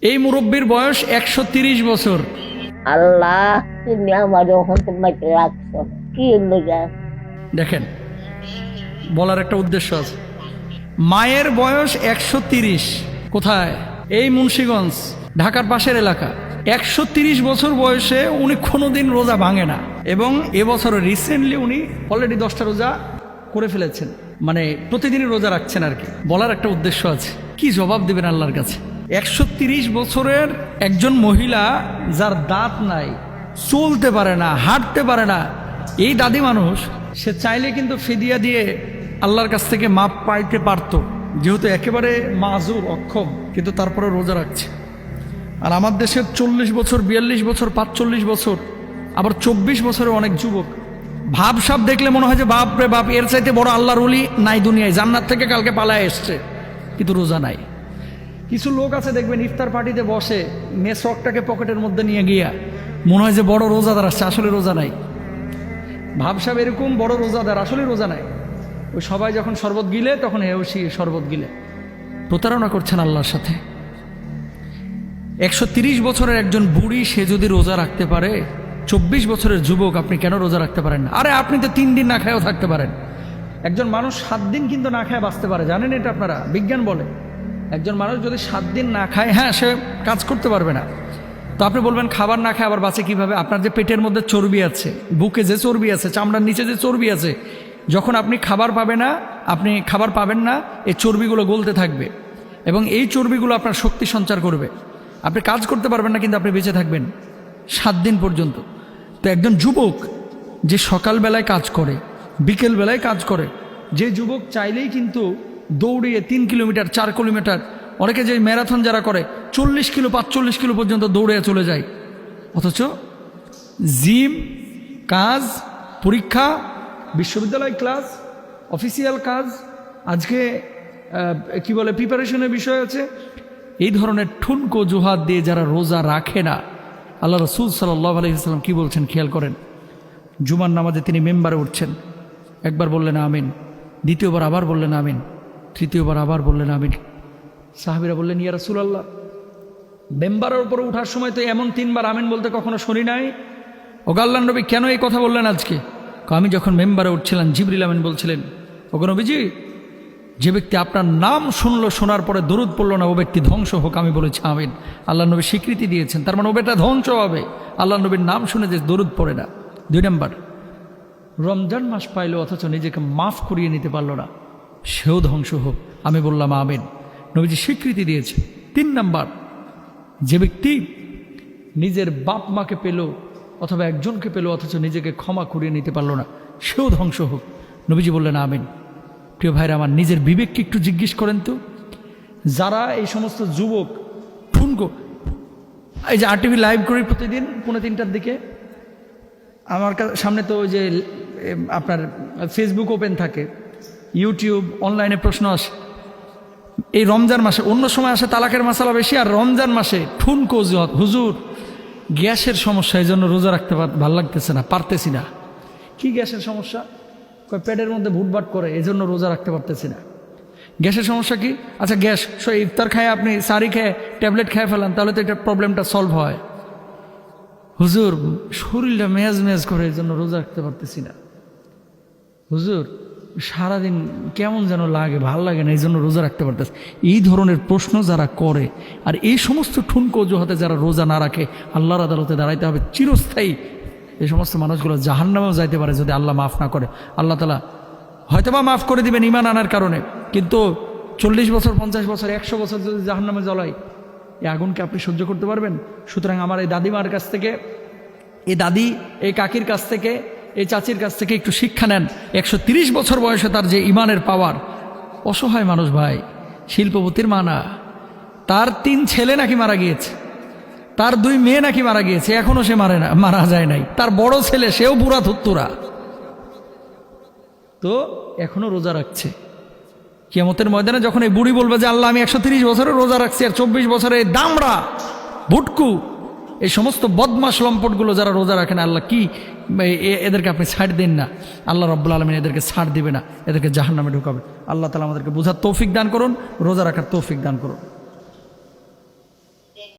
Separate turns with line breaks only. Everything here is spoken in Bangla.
এই মুরব্বীর বয়স 130 বছর।
আল্লাহ তুমি আমার ওখান থেকে রাখছো কি লেগে?
দেখেন, বলার একটা উদ্দেশ্য আছে। মায়ের বয়স 130, কোথায়? এই মুন্সিগঞ্জ, ঢাকার পাশের এলাকা। 130 বছর বয়সে উনি কোনোদিন রোজা ভাঙে না, এবং এবছর রিসেন্টলি উনি অলরেডি 10টা রোজা করে ফেলেছেন, মানে প্রতিদিনই রোজা রাখছেন আর কি। বলার একটা উদ্দেশ্য আছে, কি জবাব দেবেন আল্লাহর কাছে? 130 বছরের একজন মহিলা, যার দাঁত নাই, চলতে পারে না, হাঁটতে পারে না, এই দাদি মানুষ, সে চাইলে কিন্তু ফিদিয়া দিয়ে আল্লাহর কাছ থেকে মাপ পাইতে পারত, যেহেতু একেবারে মাজুর, অক্ষম, কিন্তু তারপরে রোজা রাখছে। আর আমার দেশের 40 বছর, 42 বছর, 45 বছর, আবার 24 বছরের অনেক যুবক, ভাবসাব দেখলে মনে হয় যে বাপ রে বাপ, এর চাইতে বড় আল্লাহর ওলি নাই দুনিয়ায়, জান্নাত থেকে কালকে পালায় এসছে, কিন্তু রোজা নাই। কিছু লোক আছে দেখবেন ইফতার পার্টিতে বসে, মেসওয়াকটাকে পকেটের মধ্যে নিয়ে গিয়া মনে হয় যে বড় রোজাদার আসছে, আসলে রোজা নাই। ভাবসাব এরকম বড় রোজাদার, আসলে রোজা নাই। ওই সবাই যখন শরবত গিলে তখন এও সে শরবত গিলে। প্রতারণা করছেন আল্লাহর সাথে। 130 বছরের একজন বুড়ি, সে যদি রোজা রাখতে পারে, 24 বছরের যুবক আপনি কেন রোজা রাখতে পারেন না? আরে আপনি তো 3 দিন না খায়ও থাকতে পারেন। একজন মানুষ 7 দিন কিন্তু না খায় বাঁচতে পারে, জানেন এটা আপনারা? বিজ্ঞান বলে একজন মানুষ যদি 7 দিন না খায়, হ্যাঁ, সে কাজ করতে পারবে না। তো আপনি বলবেন খাবার না খায় আবার বাঁচে কিভাবে? আপনার যে পেটের মধ্যে চর্বি আছে, বুকে যে চর্বি আছে, চামড়ার নিচে যে চর্বি আছে, যখন আপনি খাবার পাবেন না, এই চর্বিগুলো গলতে থাকবে, এবং এই চর্বিগুলো আপনার শক্তি সঞ্চার করবে। আপনি কাজ করতে পারবেন না, কিন্তু আপনি বেঁচে থাকবেন 7 দিন পর্যন্ত। তো একজন যুবক যে সকালবেলায় কাজ করে, বিকেলবেলায় কাজ করে, যে যুবক চাইলেই কিন্তু দৌড়িয়ে 3 কিলোমিটার, 4 কিলোমিটার, অনেকে যে ম্যারাথন যারা করে 40 কিলো, 45 কিলো পর্যন্ত দৌড়ে চলে যায়, অথচ জিম, কাজ, পরীক্ষা, বিশ্ববিদ্যালয় ক্লাস, অফিসিয়াল কাজ, আজকে কি বলে প্রিপারেশনের বিষয় আছে, এই ধরনের ঠুনকো জুহাদ দিয়ে যারা রোজা রাখে না, আল্লাহ রাসূল সাল্লাল্লাহু আলাইহি ওয়াসাল্লাম কি বলছেন খেয়াল করেন। জুমার নামাজে তিনি মেম্বারে উঠছেন, একবার বললেন আমিন, দ্বিতীয়বার আবার বললেন আমিন, তৃতীয়বার আবার বললেন আমিন। সাহাবীরা বললেন ইয়া রাসূলুল্লাহ, মেম্বারের উপরে ওঠার সময় তো এমন 3 বার আমিন বলতে কখনো শুনি নাই। ওগো আল্লাহর নবী, কেন এই কথা বললেন আজকে? আমি যখন মেম্বারে উঠছিলাম, জিবরিল আমিন বলছিলেন, ওগো নবীজি, যে ব্যক্তি আপনার নাম শুনলো, শোনার পরে দরুদ পড়লো না, ও ব্যক্তি ধ্বংস হোক। আমি বলেছি আমিন। আল্লাহ নবী স্বীকৃতি দিয়েছেন, তার মানে ও বেটা ধ্বংস হবে, আল্লাহ নবীর নাম শুনে যে দরুদ পড়ে না। 2 নম্বর, রমজান মাস পাইলো অথচ নিজেকে মাফ করিয়ে নিতে পারলো না, সেও ধ্বংস হোক। আমি বললাম আমিন, নবীজি স্বীকৃতি দিয়েছে। 3 নম্বর, যে ব্যক্তি নিজের বাপ মাকে পেল অথবা একজনকে পেল অথচ নিজেকে ক্ষমা করিয়ে নিতে পারলো না, সেও ধ্বংস হোক। নবীজি বললেন আমিন। প্রিয় ভাইরা আমার, নিজের বিবেককে একটু জিজ্ঞেস করেন তো, যারা এই সমস্ত যুবক ঠুনকো, এই যে RTV লাইভ করি প্রতিদিন 2:30টার দিকে, আমার সামনে তো ওই যে আপনার ফেসবুক ওপেন থাকে, ইউটিউব, অনলাইনে প্রশ্ন আসে। এই রমজান মাসে, অন্য সময় আসে তালাকের মশলা বেশি, আর রমজান মাসে ঠুনকো জুহাদ, হুজুর গ্যাসের সমস্যা, এই জন্য রোজা রাখতে ভালো লাগতেছে না, পারতেছি না। কি গ্যাসের সমস্যা? পেটের মধ্যে ভুটভাট করে, এই জন্য রোজা রাখতে পারতেছি না। গ্যাসের সমস্যা কি? আচ্ছা গ্যাস, ইফতার খায় আপনি, সারি খেয়ে ট্যাবলেট খেয়ে ফেলান, তাহলে তো এটা প্রবলেমটা সলভ হয়। হুজুর শরীরটা মেজ করে, এই জন্য রোজা রাখতে পারতেছি না। হুজুর সারাদিন কেমন যেন লাগে, ভাল লাগে না, এই জন্য রোজা রাখতে পারতেছে। এই ধরনের প্রশ্ন যারা করে, আর এই সমস্ত ঠুনকো অজুহাতে যারা রোজা না রাখে, আল্লাহর আদালতে দাঁড়াইতে হবে চিরস্থায়ী। এই সমস্ত মানুষগুলো জাহান্নামেও যাইতে পারে যদি আল্লাহ মাফ না করে। আল্লাহ তাআলা হয়তোবা মাফ করে দিবেন ঈমান আনার কারণে, কিন্তু 40 বছর, 50 বছর, 100 বছর যদি জাহান্নামে জ্বলাই, এই আগুনকে আপনি সহ্য করতে পারবেন? সুতরাং আমার এই দাদিমার কাছ থেকে, এই দাদি, এই কাকির কাছ থেকে, এই চাচির কাছ থেকে একটু শিক্ষা নেন। 130 বছর বয়সে তার যে ইমানের পাওয়ার, অসহায় মানুষ ভাই, শিল্পপতির মা না, তার 3 ছেলে নাকি মারা গিয়েছে, তার 2 মেয়ে নাকি মারা গিয়েছে, এখনো সে মারা যায় নাই। তার বড় ছেলে, সেও বুড়া থুত্তুরা, তো এখনো রোজা রাখছে। কিয়ামতের ময়দানে যখন এই বুড়ি বলবে যে আল্লাহ আমি 130 বছরে রোজা রাখছি, আর 24 বছরে দামড়া, ভুটকু, এই সমস্ত বদমাশ লম্পটগুলো যারা রোজা রাখে না, আল্লাহ কি এদেরকে আপনি ছাড় দেন না? আল্লাহ রাব্বুল আলামিন এদেরকে ছাড় দিবে না, এদেরকে জাহান্নামে ঢুকাবে। আল্লাহ তাআলা আমাদেরকে বোঝার তৌফিক দান করুন, রোজা রাখার তৌফিক দান করুন।